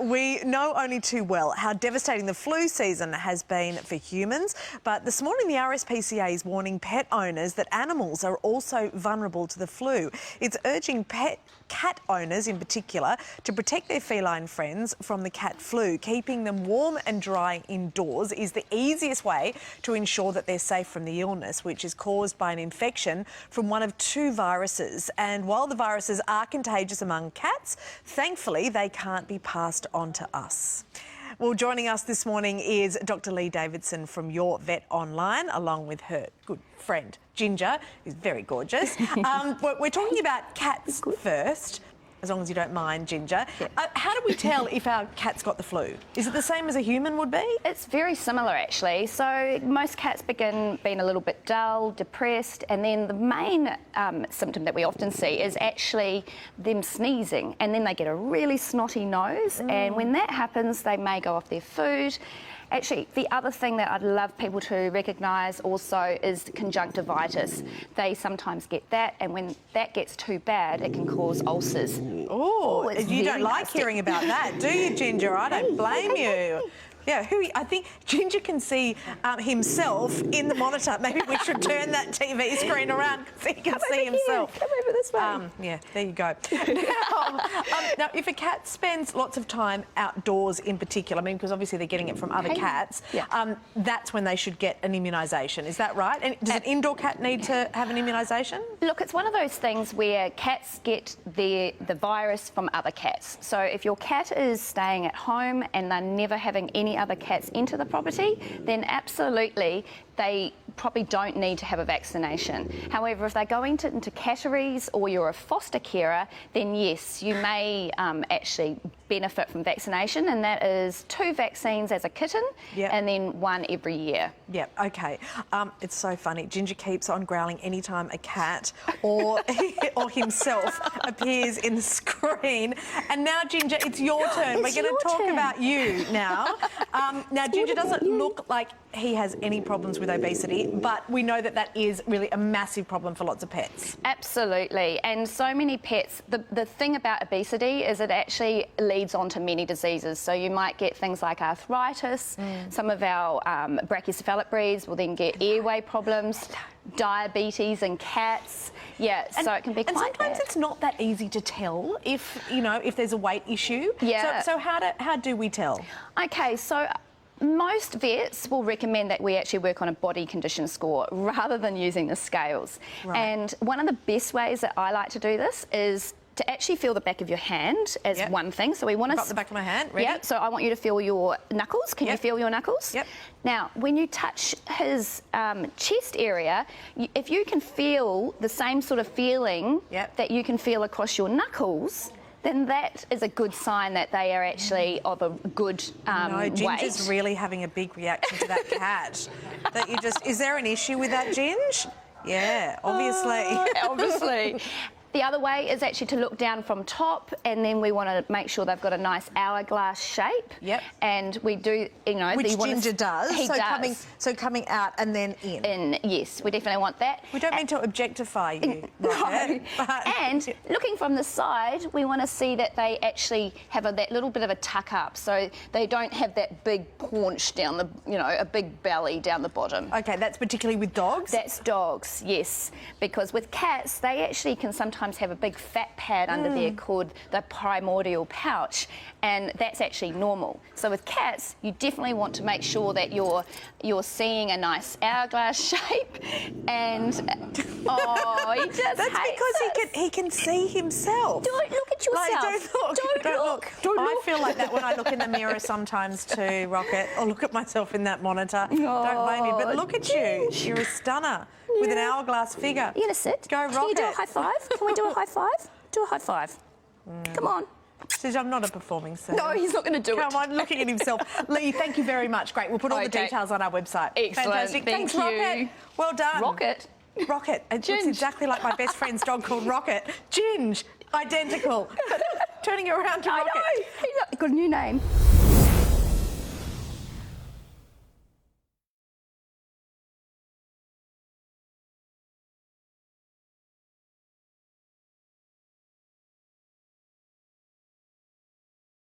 We know only too well how devastating the flu season has been for humans, but this morning the RSPCA is warning pet owners that animals are also vulnerable to the flu. It's urging cat owners in particular to protect their feline friends from the cat flu. Keeping them warm and dry indoors is the easiest way to ensure that they're safe from the illness, which is caused by an infection from one of two viruses. And while the viruses are contagious among cats, thankfully they can't be passed on to us. Well, joining us this morning is Dr. Lee Davidson from Your Vet Online, along with her good friend Ginger, who's very gorgeous. We're talking about cats first, as long as you don't mind, Ginger. Yeah. How do we tell if our cat's got the flu? Is it the same as a human would be? It's very similar, actually. So most cats begin being a little bit dull, depressed, and then the main symptom that we often see is actually them sneezing, and then they get a really snotty nose, and when that happens, they may go off their food. Actually, the other thing that I'd love people to recognise also is conjunctivitis. They sometimes get that, and when that gets too bad, it can cause ulcers. Oh, you don't like hearing about that, do you, Ginger? I don't blame you. Yeah, I think Ginger can see himself in the monitor. Maybe we should turn that TV screen around so he can see himself. Come over this way. Yeah, there you go. Now, if a cat spends lots of time outdoors in particular, I mean, because obviously they're getting it from other cats, that's when they should get an immunisation. Is that right? And does an indoor cat need to have an immunisation? Look, it's one of those things where cats get the virus from other cats. So if your cat is staying at home and they're never having any other cats into the property, then absolutely they probably don't need to have a vaccination. However, if they're going into catteries or you're a foster carer, then yes, you may actually benefit from vaccination, and that is 2 vaccines as a kitten and then 1 every year. Yeah, okay. It's so funny. Ginger keeps on growling anytime a cat or himself appears in the screen. And now, Ginger, it's your turn. We're going to talk about you now. Now, Ginger doesn't look like he has any problems with obesity, but we know that that is really a massive problem for lots of pets. Absolutely, and so many pets, the thing about obesity is it actually leads on to many diseases. So you might get things like arthritis, some of our brachycephalic breeds will then get airway problems, diabetes in cats. Yeah, so it can be quite bad. And sometimes it's not that easy to tell if, you know, if there's a weight issue. Yeah. So how do we tell? Okay, so most vets will recommend that we actually work on a body condition score rather than using the scales. Right. And one of the best ways that I like to do this is to actually feel the back of your hand as one thing. So we want to... Got the back of my hand, ready? Yep, so I want you to feel your knuckles. Can you feel your knuckles? Yep. Now, when you touch his chest area, if you can feel the same sort of feeling that you can feel across your knuckles, then that is a good sign that they are actually of a good weight. Ginger's really having a big reaction to that cat. That you just... Is there an issue with that, Ginge? Yeah, obviously. Obviously. The other way is actually to look down from top, and then we want to make sure they've got a nice hourglass shape. Yep. And we do, you know... Which Ginger does. He does. Coming out and then in. In, yes. We definitely want that. We don't mean to objectify you. No. And looking from the side, we want to see that they actually have that little bit of a tuck up, so they don't have that big paunch down the, you know, a big belly down the bottom. Okay, that's particularly with dogs? That's dogs, yes. Because with cats, they actually can sometimes have a big fat pad under there called the primordial pouch, and that's actually normal. So with cats, you definitely want to make sure that you're seeing a nice hourglass shape, and he just that's because he can see himself. Don't look at yourself. Like, don't look. I feel like that when I look in the mirror sometimes too, Rocket, or look at myself in that monitor. Don't blame me, but look at you. You're a stunner. With an hourglass figure. You're gonna sit. Go Rocket. Can you do a high five? Can we do a high five? Do a high five. Come on. Says I'm not a performing singer. No, he's not going to do it. Come on, looking at himself. Lee, thank you very much. Great. We'll put all the details on our website. Excellent. Fantastic. Thanks, Rocket. Well done. Rocket. Rocket. It looks exactly like my best friend's dog called Rocket. Ginge. Identical. Turning around to Rocket. I know. He's got a new name.